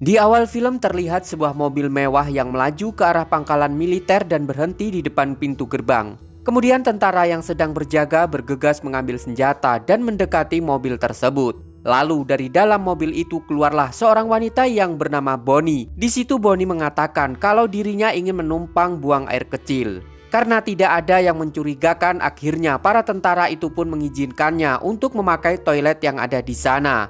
Di awal film terlihat sebuah mobil mewah yang melaju ke arah pangkalan militer dan berhenti di depan pintu gerbang. Kemudian tentara yang sedang berjaga bergegas mengambil senjata dan mendekati mobil tersebut. Lalu dari dalam mobil itu keluarlah seorang wanita yang bernama Bonnie. Di situ Bonnie mengatakan kalau dirinya ingin menumpang buang air kecil. Karena tidak ada yang mencurigakan, akhirnya para tentara itu pun mengizinkannya untuk memakai toilet yang ada di sana.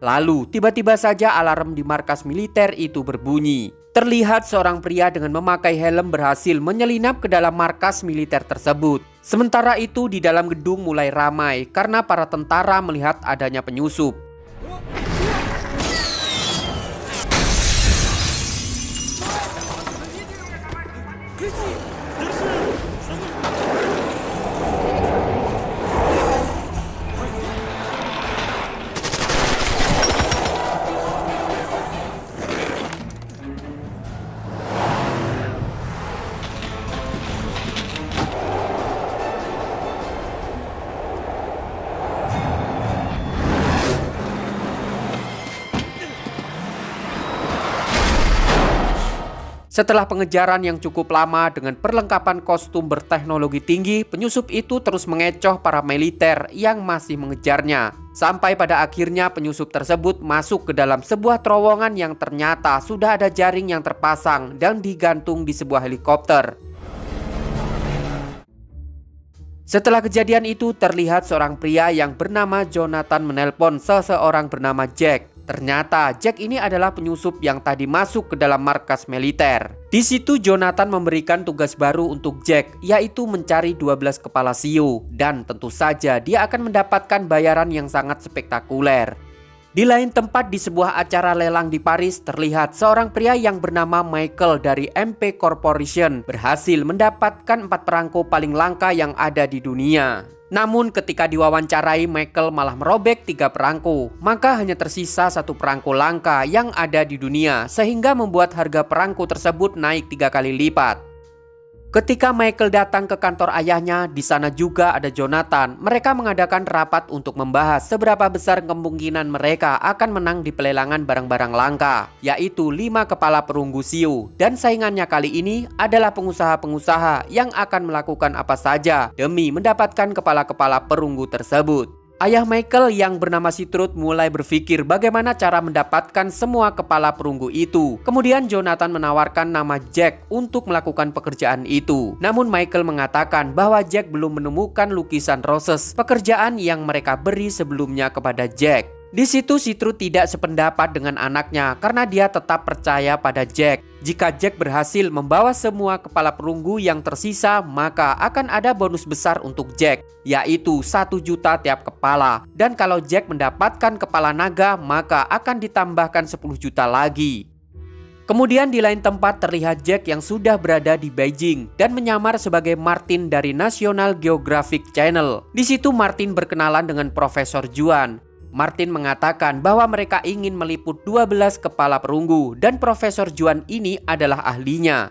Lalu, tiba-tiba saja alarm di markas militer itu berbunyi. Terlihat seorang pria dengan memakai helm berhasil menyelinap ke dalam markas militer tersebut. Sementara itu, di dalam gedung mulai ramai karena para tentara melihat adanya penyusup. Setelah pengejaran yang cukup lama dengan perlengkapan kostum berteknologi tinggi, penyusup itu terus mengecoh para militer yang masih mengejarnya. Sampai pada akhirnya penyusup tersebut masuk ke dalam sebuah terowongan yang ternyata sudah ada jaring yang terpasang dan digantung di sebuah helikopter. Setelah kejadian itu terlihat seorang pria yang bernama Jonathan menelpon seseorang bernama Jack. Ternyata Jack ini adalah penyusup yang tadi masuk ke dalam markas militer. Di situ Jonathan memberikan tugas baru untuk Jack, yaitu mencari 12 kepala siu. Dan tentu saja dia akan mendapatkan bayaran yang sangat spektakuler. Di lain tempat di sebuah acara lelang di Paris terlihat seorang pria yang bernama Michael dari MP Corporation berhasil mendapatkan 4 perangko paling langka yang ada di dunia. Namun ketika diwawancarai, Michael malah merobek 3 perangko, maka hanya tersisa 1 perangko langka yang ada di dunia, sehingga membuat harga perangko tersebut naik 3 kali lipat. Ketika Michael datang ke kantor ayahnya, di sana juga ada Jonathan. Mereka mengadakan rapat untuk membahas seberapa besar kemungkinan mereka akan menang di pelelangan barang-barang langka, yaitu 5 kepala perunggu siu. Dan saingannya kali ini adalah pengusaha-pengusaha yang akan melakukan apa saja demi mendapatkan kepala-kepala perunggu tersebut. Ayah Michael yang bernama Citrud mulai berpikir bagaimana cara mendapatkan semua kepala perunggu itu. Kemudian Jonathan menawarkan nama Jack untuk melakukan pekerjaan itu. Namun Michael mengatakan bahwa Jack belum menemukan lukisan Roses, pekerjaan yang mereka beri sebelumnya kepada Jack. Di situ Citrud tidak sependapat dengan anaknya karena dia tetap percaya pada Jack. Jika Jack berhasil membawa semua kepala perunggu yang tersisa, maka akan ada bonus besar untuk Jack, yaitu 1 juta tiap kepala. Dan kalau Jack mendapatkan kepala naga, maka akan ditambahkan 10 juta lagi. Kemudian di lain tempat terlihat Jack yang sudah berada di Beijing dan menyamar sebagai Martin dari National Geographic Channel. Di situ Martin berkenalan dengan Profesor Juan. Martin mengatakan bahwa mereka ingin meliput 12 kepala perunggu dan Profesor Juan ini adalah ahlinya.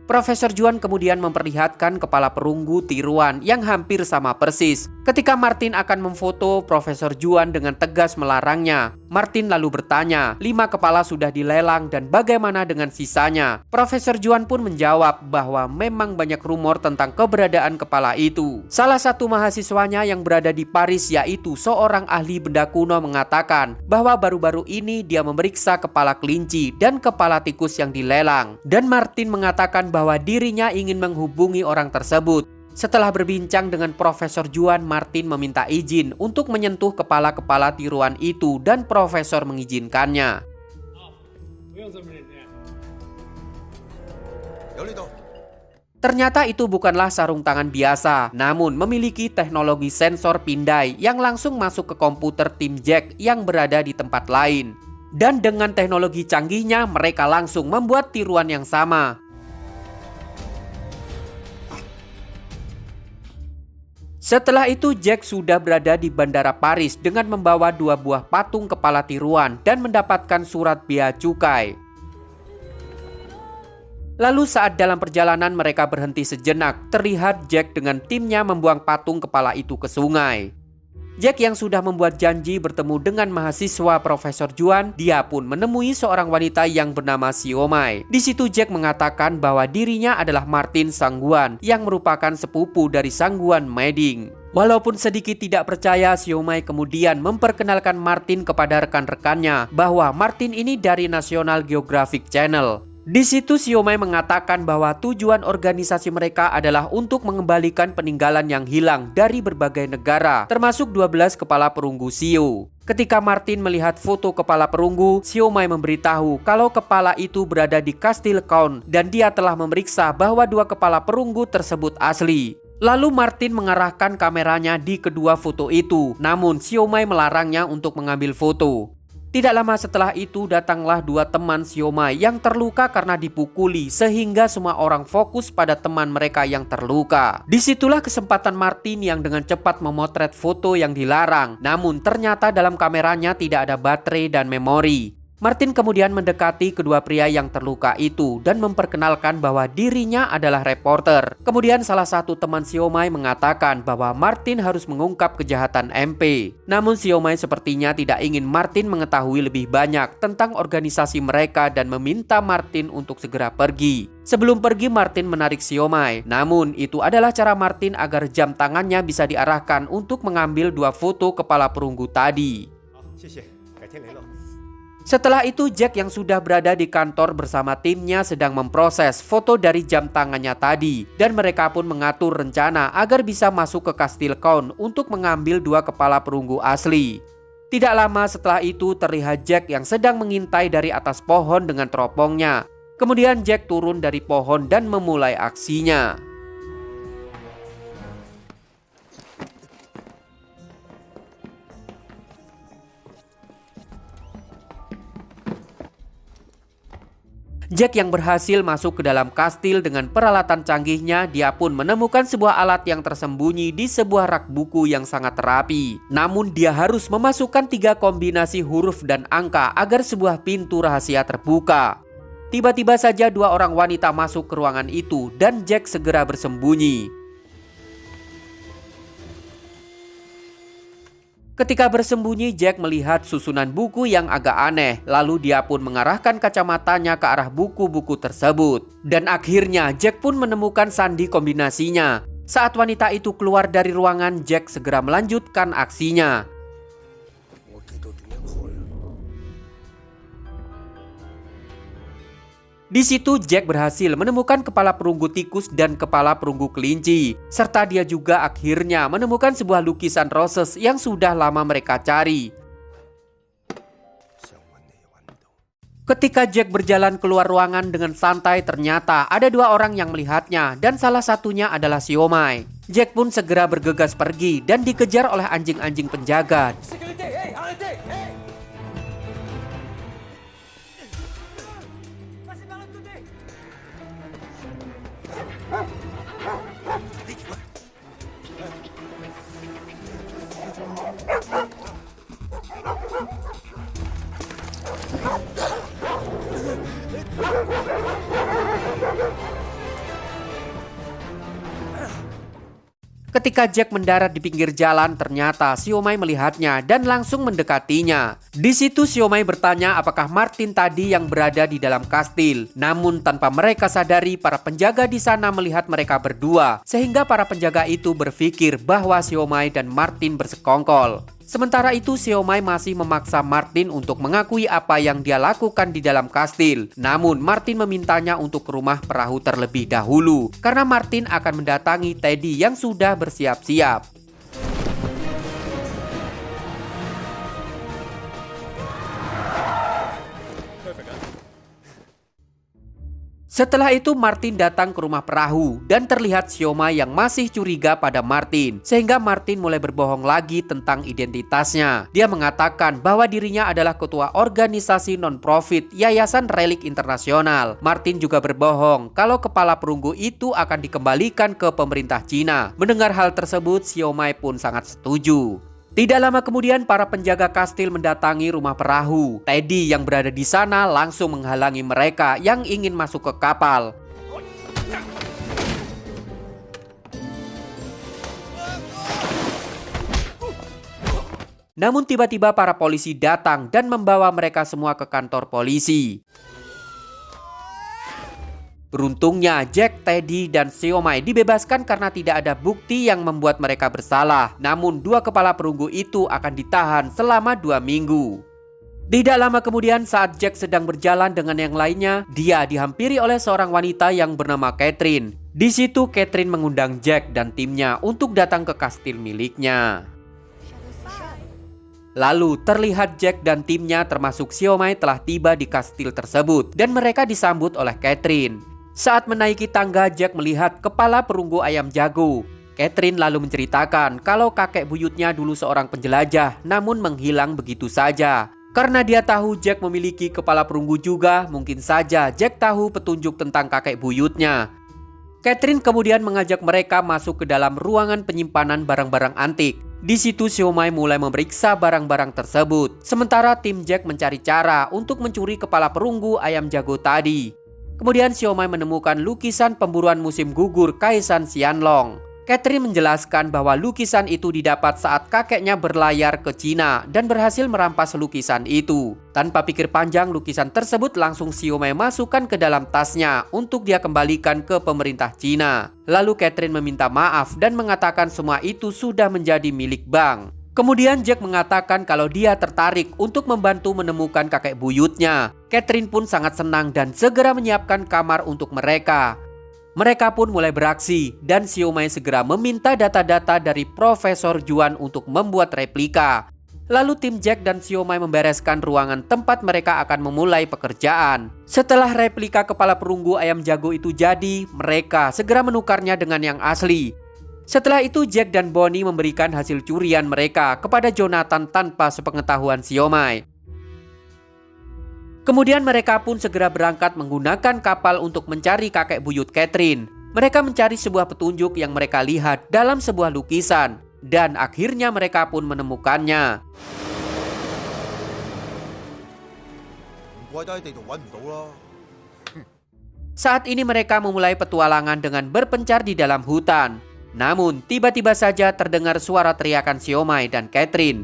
Profesor Juan kemudian memperlihatkan kepala perunggu tiruan yang hampir sama persis. Ketika Martin akan memfoto, Profesor Juan dengan tegas melarangnya. Martin lalu bertanya, 5 kepala sudah dilelang dan bagaimana dengan sisanya? Profesor Juan pun menjawab bahwa memang banyak rumor tentang keberadaan kepala itu. Salah satu mahasiswanya yang berada di Paris, yaitu seorang ahli benda kuno, mengatakan bahwa baru-baru ini dia memeriksa kepala kelinci dan kepala tikus yang dilelang. Dan Martin mengatakan bahwa dirinya ingin menghubungi orang tersebut. Setelah berbincang dengan Profesor Juan, Martin meminta izin untuk menyentuh kepala-kepala tiruan itu dan Profesor mengizinkannya. Ternyata itu bukanlah sarung tangan biasa, namun memiliki teknologi sensor pindai yang langsung masuk ke komputer tim Jack yang berada di tempat lain. Dan dengan teknologi canggihnya, mereka langsung membuat tiruan yang sama. Setelah itu Jack sudah berada di Bandara Paris dengan membawa 2 buah patung kepala tiruan dan mendapatkan surat bea cukai. Lalu saat dalam perjalanan mereka berhenti sejenak, terlihat Jack dengan timnya membuang patung kepala itu ke sungai. Jack yang sudah membuat janji bertemu dengan mahasiswa Profesor Juan, dia pun menemui seorang wanita yang bernama Siomai. Di situ Jack mengatakan bahwa dirinya adalah Martin Sangguan yang merupakan sepupu dari Sangguan Mading. Walaupun sedikit tidak percaya, Siomai kemudian memperkenalkan Martin kepada rekan-rekannya bahwa Martin ini dari National Geographic Channel. Di situ Siomai mengatakan bahwa tujuan organisasi mereka adalah untuk mengembalikan peninggalan yang hilang dari berbagai negara, termasuk 12 kepala perunggu Siu. Ketika Martin melihat foto kepala perunggu, Siomai memberitahu kalau kepala itu berada di Kastil Count dan dia telah memeriksa bahwa 2 kepala perunggu tersebut asli. Lalu Martin mengarahkan kameranya di kedua foto itu, namun Siomai melarangnya untuk mengambil foto. Tidak lama setelah itu datanglah 2 teman Siomai yang terluka karena dipukuli sehingga semua orang fokus pada teman mereka yang terluka. Disitulah kesempatan Martin yang dengan cepat memotret foto yang dilarang, namun ternyata dalam kameranya tidak ada baterai dan memori. Martin kemudian mendekati kedua pria yang terluka itu dan memperkenalkan bahwa dirinya adalah reporter. Kemudian salah satu teman Siomai mengatakan bahwa Martin harus mengungkap kejahatan MP. Namun Siomai sepertinya tidak ingin Martin mengetahui lebih banyak tentang organisasi mereka dan meminta Martin untuk segera pergi. Sebelum pergi, Martin menarik Siomai. Namun itu adalah cara Martin agar jam tangannya bisa diarahkan untuk mengambil 2 foto kepala perunggu tadi. Setelah itu Jack yang sudah berada di kantor bersama timnya sedang memproses foto dari jam tangannya tadi. Dan mereka pun mengatur rencana agar bisa masuk ke Kastil Count untuk mengambil 2 kepala perunggu asli. Tidak lama setelah itu terlihat Jack yang sedang mengintai dari atas pohon dengan teropongnya. Kemudian Jack turun dari pohon dan memulai aksinya. Jack yang berhasil masuk ke dalam kastil dengan peralatan canggihnya, dia pun menemukan sebuah alat yang tersembunyi di sebuah rak buku yang sangat rapi. Namun dia harus memasukkan 3 kombinasi huruf dan angka agar sebuah pintu rahasia terbuka. Tiba-tiba saja 2 orang wanita masuk ke ruangan itu dan Jack segera bersembunyi. Ketika bersembunyi, Jack melihat susunan buku yang agak aneh. Lalu dia pun mengarahkan kacamatanya ke arah buku-buku tersebut. Dan akhirnya Jack pun menemukan sandi kombinasinya. Saat wanita itu keluar dari ruangan, Jack segera melanjutkan aksinya. Di situ Jack berhasil menemukan kepala perunggu tikus dan kepala perunggu kelinci. Serta dia juga akhirnya menemukan sebuah lukisan roses yang sudah lama mereka cari. Ketika Jack berjalan keluar ruangan dengan santai, ternyata ada 2 orang yang melihatnya dan salah satunya adalah Siomai. Jack pun segera bergegas pergi dan dikejar oleh anjing-anjing penjaga. Ketika Jack mendarat di pinggir jalan, ternyata Siomai melihatnya dan langsung mendekatinya. Di situ Siomai bertanya apakah Martin tadi yang berada di dalam kastil. Namun tanpa mereka sadari, para penjaga di sana melihat mereka berdua, sehingga para penjaga itu berpikir bahwa Siomai dan Martin bersekongkol. Sementara itu Siomai masih memaksa Martin untuk mengakui apa yang dia lakukan di dalam kastil. Namun Martin memintanya untuk ke rumah perahu terlebih dahulu, karena Martin akan mendatangi Teddy yang sudah bersiap-siap. Setelah itu Martin datang ke rumah perahu dan terlihat Siomai yang masih curiga pada Martin, sehingga Martin mulai berbohong lagi tentang identitasnya. Dia mengatakan bahwa dirinya adalah ketua organisasi non-profit Yayasan Relik Internasional. Martin juga berbohong kalau kepala perunggu itu akan dikembalikan ke pemerintah Cina. Mendengar hal tersebut, Siomai pun sangat setuju. Tidak lama kemudian para penjaga kastil mendatangi rumah perahu. Teddy yang berada di sana langsung menghalangi mereka yang ingin masuk ke kapal. Namun tiba-tiba para polisi datang dan membawa mereka semua ke kantor polisi. Beruntungnya Jack, Teddy, dan Siomai dibebaskan karena tidak ada bukti yang membuat mereka bersalah. Namun dua kepala perunggu itu akan ditahan selama 2 minggu. Tidak lama kemudian saat Jack sedang berjalan dengan yang lainnya, dia dihampiri oleh seorang wanita yang bernama Catherine. Di situ Catherine mengundang Jack dan timnya untuk datang ke kastil miliknya. Lalu terlihat Jack dan timnya termasuk Siomai telah tiba di kastil tersebut dan mereka disambut oleh Catherine. Saat menaiki tangga, Jack melihat kepala perunggu ayam jago. Catherine lalu menceritakan kalau kakek buyutnya dulu seorang penjelajah namun menghilang begitu saja. Karena dia tahu Jack memiliki kepala perunggu juga, mungkin saja Jack tahu petunjuk tentang kakek buyutnya. Catherine kemudian mengajak mereka masuk ke dalam ruangan penyimpanan barang-barang antik. Di situ Siomai mulai memeriksa barang-barang tersebut. Sementara tim Jack mencari cara untuk mencuri kepala perunggu ayam jago tadi. Kemudian Siomai menemukan lukisan pemburuan musim gugur Kaisan Xianlong. Catherine menjelaskan bahwa lukisan itu didapat saat kakeknya berlayar ke Cina dan berhasil merampas lukisan itu. Tanpa pikir panjang, lukisan tersebut langsung Siomai masukkan ke dalam tasnya untuk dia kembalikan ke pemerintah Cina. Lalu Catherine meminta maaf dan mengatakan semua itu sudah menjadi milik bank. Kemudian Jack mengatakan kalau dia tertarik untuk membantu menemukan kakek buyutnya. Catherine pun sangat senang dan segera menyiapkan kamar untuk mereka. Mereka pun mulai beraksi dan Siomai segera meminta data-data dari Profesor Juan untuk membuat replika. Lalu tim Jack dan Siomai membereskan ruangan tempat mereka akan memulai pekerjaan. Setelah replika kepala perunggu ayam jago itu jadi, mereka segera menukarnya dengan yang asli. Setelah itu Jack dan Bonnie memberikan hasil curian mereka kepada Jonathan tanpa sepengetahuan Siomai. Kemudian mereka pun segera berangkat menggunakan kapal untuk mencari kakek buyut Catherine. Mereka mencari sebuah petunjuk yang mereka lihat dalam sebuah lukisan. Dan akhirnya mereka pun menemukannya. Saat ini mereka memulai petualangan dengan berpencar di dalam hutan. Namun tiba-tiba saja terdengar suara teriakan Siomai dan Catherine.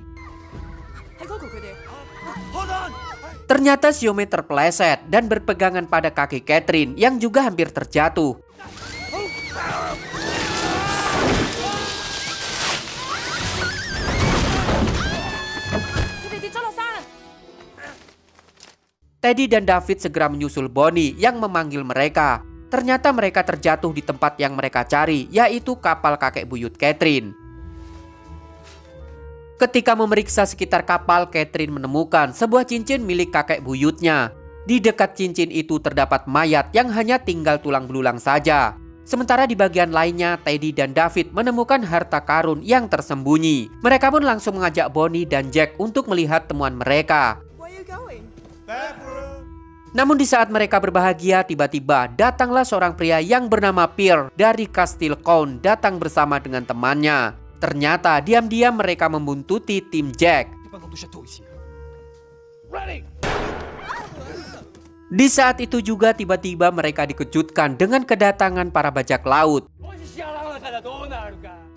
Ternyata Siomai terpeleset dan berpegangan pada kaki Catherine yang juga hampir terjatuh. Teddy dan David segera menyusul Bonnie yang memanggil mereka. Ternyata mereka terjatuh di tempat yang mereka cari, yaitu kapal kakek buyut Catherine. Ketika memeriksa sekitar kapal, Catherine menemukan sebuah cincin milik kakek buyutnya. Di dekat cincin itu terdapat mayat yang hanya tinggal tulang belulang saja. Sementara di bagian lainnya, Teddy dan David menemukan harta karun yang tersembunyi. Mereka pun langsung mengajak Bonnie dan Jack untuk melihat temuan mereka. Namun di saat mereka berbahagia, tiba-tiba datanglah seorang pria yang bernama Pierre dari Kastil Count datang bersama dengan temannya. Ternyata diam-diam mereka membuntuti tim Jack. Di saat itu juga tiba-tiba mereka dikejutkan dengan kedatangan para bajak laut.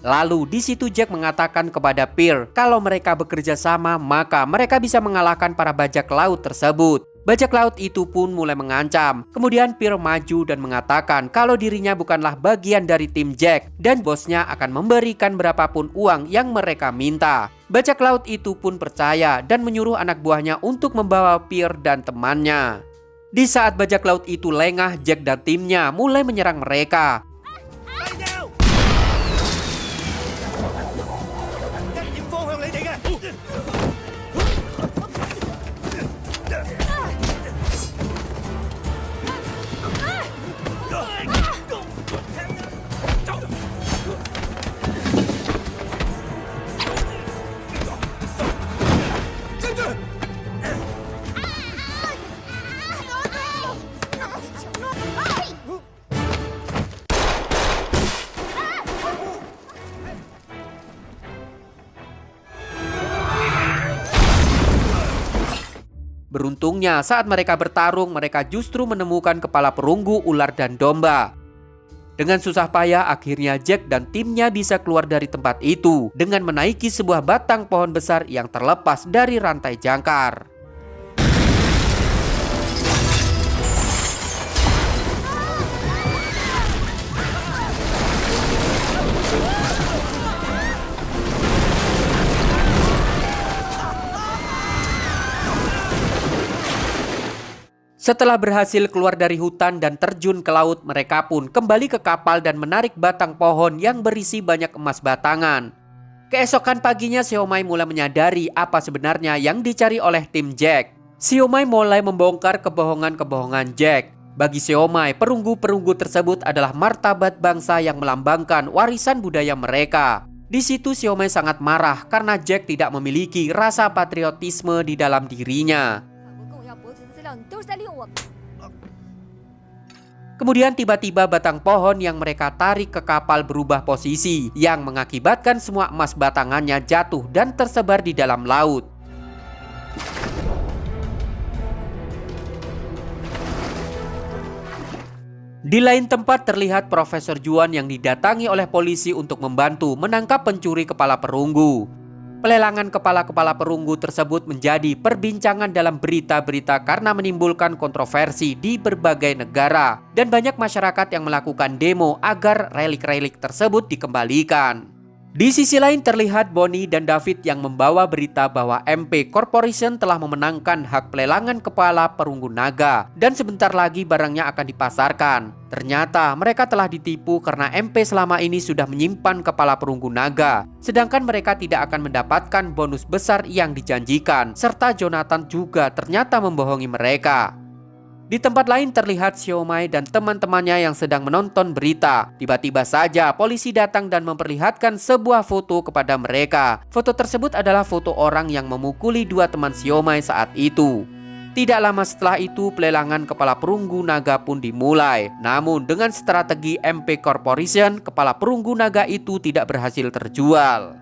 Lalu di situ Jack mengatakan kepada Pierre kalau mereka bekerja sama maka mereka bisa mengalahkan para bajak laut tersebut. Bajak laut itu pun mulai mengancam. Kemudian Pierre maju dan mengatakan kalau dirinya bukanlah bagian dari tim Jack dan bosnya akan memberikan berapapun uang yang mereka minta. Bajak laut itu pun percaya dan menyuruh anak buahnya untuk membawa Pierre dan temannya. Di saat bajak laut itu lengah, Jack dan timnya mulai menyerang mereka. Beruntungnya saat mereka bertarung, mereka justru menemukan kepala perunggu ular dan domba. Dengan susah payah akhirnya Jack dan timnya bisa keluar dari tempat itu dengan menaiki sebuah batang pohon besar yang terlepas dari rantai jangkar. Setelah berhasil keluar dari hutan dan terjun ke laut, mereka pun kembali ke kapal dan menarik batang pohon yang berisi banyak emas batangan. Keesokan paginya, Siomai mulai menyadari apa sebenarnya yang dicari oleh tim Jack. Siomai mulai membongkar kebohongan-kebohongan Jack. Bagi Siomai, perunggu-perunggu tersebut adalah martabat bangsa yang melambangkan warisan budaya mereka. Di situ Siomai sangat marah karena Jack tidak memiliki rasa patriotisme di dalam dirinya. Kemudian tiba-tiba batang pohon yang mereka tarik ke kapal berubah posisi yang mengakibatkan semua emas batangannya jatuh dan tersebar di dalam laut. Di lain tempat terlihat Profesor Juan yang didatangi oleh polisi untuk membantu menangkap pencuri kepala perunggu. Pelelangan kepala-kepala perunggu tersebut menjadi perbincangan dalam berita-berita karena menimbulkan kontroversi di berbagai negara dan banyak masyarakat yang melakukan demo agar relik-relik tersebut dikembalikan. Di sisi lain terlihat Bonnie dan David yang membawa berita bahwa MP Corporation telah memenangkan hak pelelangan kepala perunggu naga dan sebentar lagi barangnya akan dipasarkan. Ternyata mereka telah ditipu karena MP selama ini sudah menyimpan kepala perunggu naga, sedangkan mereka tidak akan mendapatkan bonus besar yang dijanjikan, serta Jonathan juga ternyata membohongi mereka. Di tempat lain terlihat Siomai dan teman-temannya yang sedang menonton berita. Tiba-tiba saja polisi datang dan memperlihatkan sebuah foto kepada mereka. Foto tersebut adalah foto orang yang memukuli dua teman Siomai saat itu. Tidak lama setelah itu pelelangan kepala perunggu naga pun dimulai. Namun dengan strategi MP Corporation, kepala perunggu naga itu tidak berhasil terjual.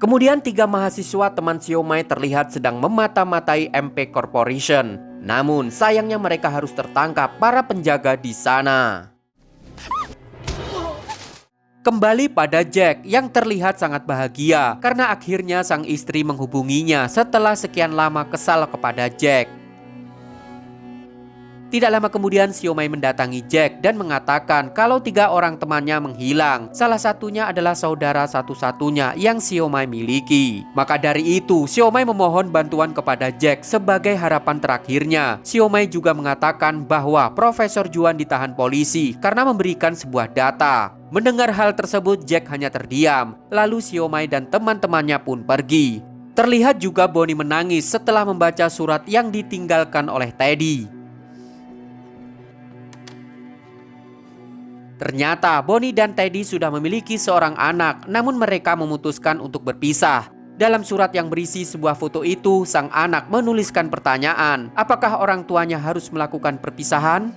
Kemudian 3 mahasiswa teman Siomai terlihat sedang memata-matai MP Corporation. Namun sayangnya mereka harus tertangkap para penjaga di sana. Kembali pada Jack yang terlihat sangat bahagia karena akhirnya sang istri menghubunginya setelah sekian lama kesal kepada Jack. Tidak lama kemudian Siomai mendatangi Jack dan mengatakan kalau 3 orang temannya menghilang. Salah satunya adalah saudara satu-satunya yang Siomai miliki. Maka dari itu Siomai memohon bantuan kepada Jack sebagai harapan terakhirnya. Siomai juga mengatakan bahwa Profesor Juan ditahan polisi karena memberikan sebuah data. Mendengar hal tersebut Jack hanya terdiam. Lalu Siomai dan teman-temannya pun pergi. Terlihat juga Bonnie menangis setelah membaca surat yang ditinggalkan oleh Teddy. Ternyata Bonnie dan Teddy sudah memiliki seorang anak, namun mereka memutuskan untuk berpisah. Dalam surat yang berisi sebuah foto itu, sang anak menuliskan pertanyaan, apakah orang tuanya harus melakukan perpisahan?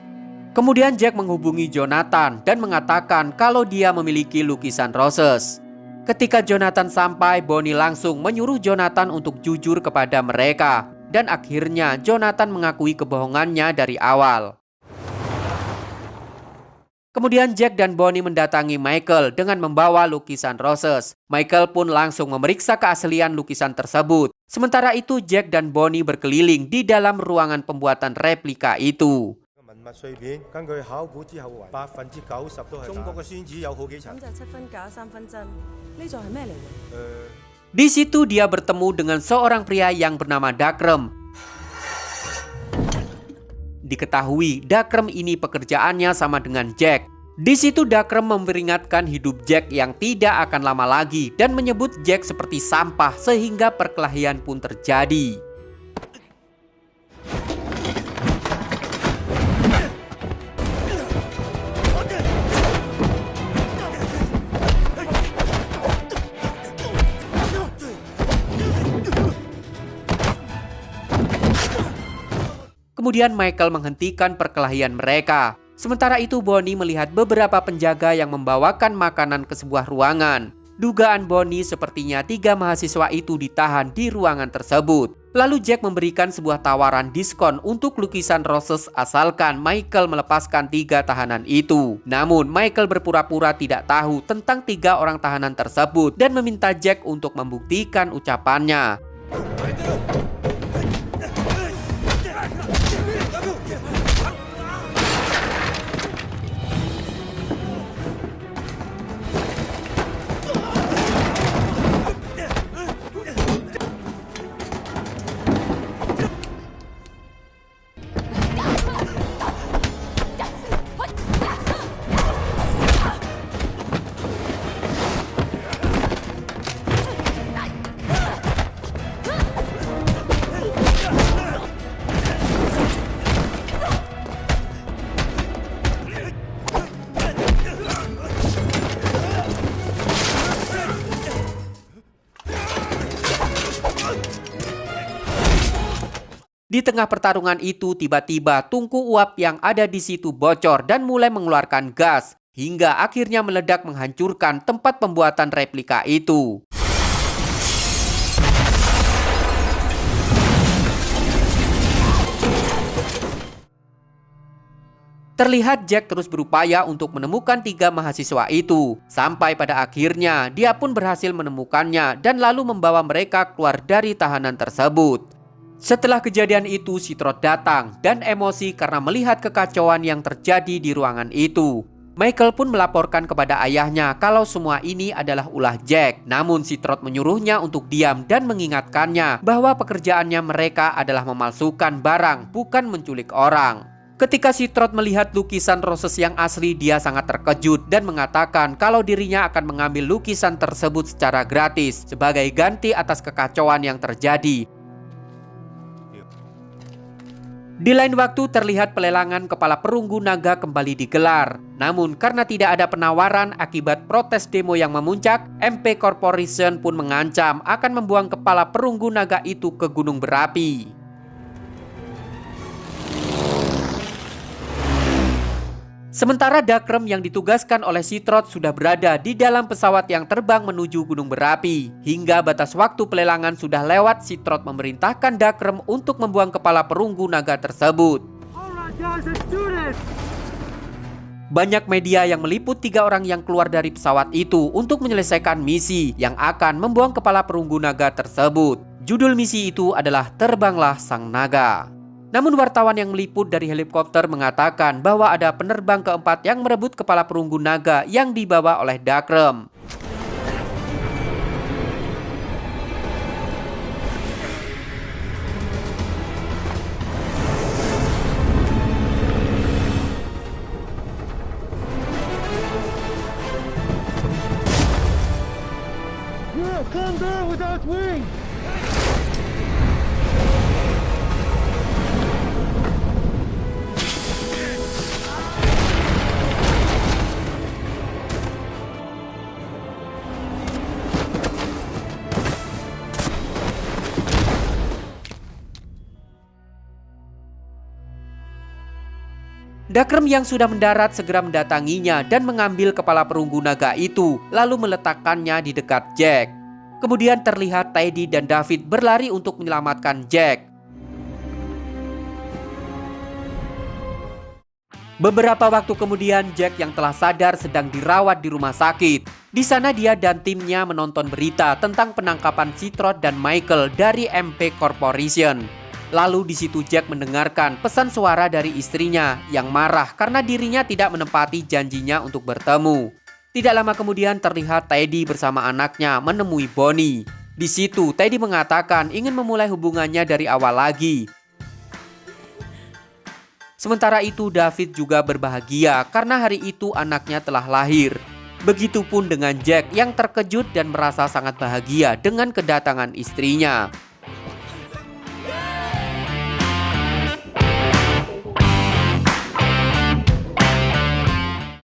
Kemudian Jack menghubungi Jonathan dan mengatakan kalau dia memiliki lukisan roses. Ketika Jonathan sampai, Bonnie langsung menyuruh Jonathan untuk jujur kepada mereka. Dan akhirnya Jonathan mengakui kebohongannya dari awal. Kemudian Jack dan Bonnie mendatangi Michael dengan membawa lukisan roses. Michael pun langsung memeriksa keaslian lukisan tersebut. Sementara itu Jack dan Bonnie berkeliling di dalam ruangan pembuatan replika itu. Di situ dia bertemu dengan seorang pria yang bernama Dakrem. Diketahui Dakrem ini pekerjaannya sama dengan Jack. Di situ Dakrem memperingatkan hidup Jack yang tidak akan lama lagi dan menyebut Jack seperti sampah sehingga perkelahian pun terjadi. Kemudian Michael menghentikan perkelahian mereka. Sementara itu Bonnie melihat beberapa penjaga yang membawakan makanan ke sebuah ruangan. Dugaan Bonnie sepertinya 3 mahasiswa itu ditahan di ruangan tersebut. Lalu Jack memberikan sebuah tawaran diskon untuk lukisan Roses asalkan Michael melepaskan 3 tahanan itu. Namun Michael berpura-pura tidak tahu tentang 3 orang tahanan tersebut dan meminta Jack untuk membuktikan ucapannya. Di tengah pertarungan itu tiba-tiba tungku uap yang ada di situ bocor dan mulai mengeluarkan gas hingga akhirnya meledak menghancurkan tempat pembuatan replika itu. Terlihat Jack terus berupaya untuk menemukan 3 mahasiswa itu. Sampai pada akhirnya dia pun berhasil menemukannya dan lalu membawa mereka keluar dari tahanan tersebut. Setelah kejadian itu, Citroth datang dan emosi karena melihat kekacauan yang terjadi di ruangan itu. Michael pun melaporkan kepada ayahnya kalau semua ini adalah ulah Jack. Namun Citroth menyuruhnya untuk diam dan mengingatkannya bahwa pekerjaannya mereka adalah memalsukan barang, bukan menculik orang. Ketika Citroth melihat lukisan Roses yang asli, dia sangat terkejut dan mengatakan kalau dirinya akan mengambil lukisan tersebut secara gratis sebagai ganti atas kekacauan yang terjadi. Di lain waktu terlihat pelelangan kepala perunggu naga kembali digelar. Namun karena tidak ada penawaran akibat protes demo yang memuncak, MP Corporation pun mengancam akan membuang kepala perunggu naga itu ke gunung berapi. Sementara Darkram yang ditugaskan oleh Citroth sudah berada di dalam pesawat yang terbang menuju gunung berapi. Hingga batas waktu pelelangan sudah lewat, Citroth memerintahkan Darkram untuk membuang kepala perunggu naga tersebut. Banyak media yang meliput 3 orang yang keluar dari pesawat itu untuk menyelesaikan misi yang akan membuang kepala perunggu naga tersebut. Judul misi itu adalah Terbanglah Sang Naga. Namun wartawan yang meliput dari helikopter mengatakan bahwa ada penerbang keempat yang merebut kepala perunggu naga yang dibawa oleh Darkram. Come down without wings! Darkram yang sudah mendarat segera mendatanginya dan mengambil kepala perunggu naga itu, lalu meletakkannya di dekat Jack. Kemudian terlihat Teddy dan David berlari untuk menyelamatkan Jack. Beberapa waktu kemudian, Jack yang telah sadar sedang dirawat di rumah sakit. Di sana dia dan timnya menonton berita tentang penangkapan Citroth dan Michael dari MP Corporation. Lalu di situ Jack mendengarkan pesan suara dari istrinya yang marah karena dirinya tidak menepati janjinya untuk bertemu. Tidak lama kemudian terlihat Teddy bersama anaknya menemui Bonnie. Di situ Teddy mengatakan ingin memulai hubungannya dari awal lagi. Sementara itu David juga berbahagia karena hari itu anaknya telah lahir. Begitupun dengan Jack yang terkejut dan merasa sangat bahagia dengan kedatangan istrinya.